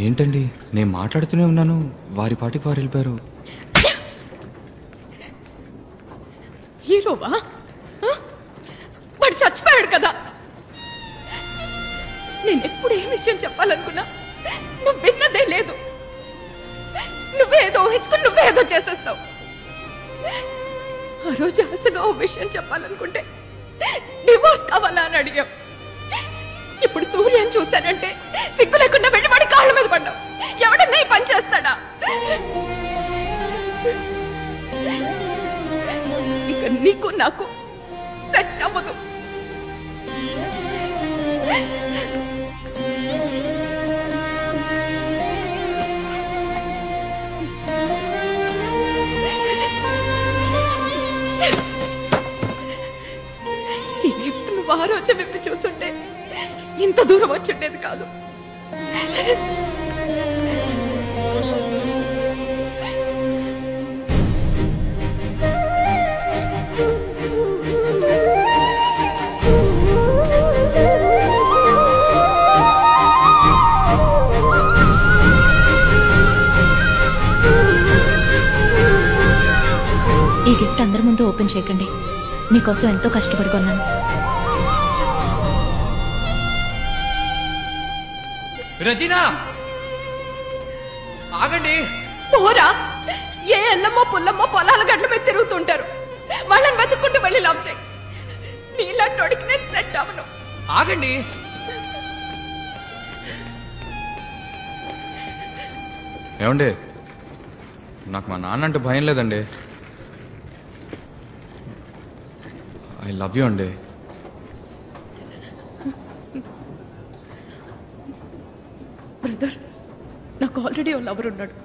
ఏంటండి, నేను మాట్లాడుతూనే ఉన్నాను, వారి పాటికి వారు వెళ్ళిపోయారు. హీరోవా? వాడు చచ్చిపోయాడు కదా. నేను ఎప్పుడు ఏ విషయం చెప్పాలనుకున్నా నువ్వు విన్నదే లేదు. నువ్వేదో ఊహించుకుని నువ్వేదో చేసేస్తావు. ఆ రోజు ఆశగా ఓ విషయం చెప్పాలనుకుంటే డివోర్స్ కావాలా అని అడిగావు. ఇప్పుడు సూర్యని చూశానంటే సిగ్గు లేకుండా వెళ్ళి వాడి కాళ్ళ మీద పడ్డావు. ఎవడన్నా ఈ పని చేస్తాడా? ఇక నీకు నాకు సెట్ అవ్వదు. ఈ గిఫ్ట్ నువ్వు ఆ రోజు విప్పి చూస్తుంటే ఇంత దూరం వచ్చుండేది కాదు. ఈ గిఫ్ట్ అందరి ముందు ఓపెన్ చేయకండి. మీకోసం ఎంతో కష్టపడి కొన్నాను. రజీనా, ఆగండి. పోరా, ఏ ఎల్లమ్మో పుల్లమ్మో పొలాల గడ్ల మీద తిరుగుతుంటారు. వాళ్ళని వెతుక్కుంటూ వెళ్ళి లవ్ చేయి. నీలాంటోడికి నేను సెట్ అవను. ఆగండి. ఏమండి, నాకు మా నాన్న అంటే భయం లేదండి. ఐ లవ్ యూ అండి. బ్రదర్, నాకు ఆల్రెడీ ఓ లవర్ ఉన్నాడు.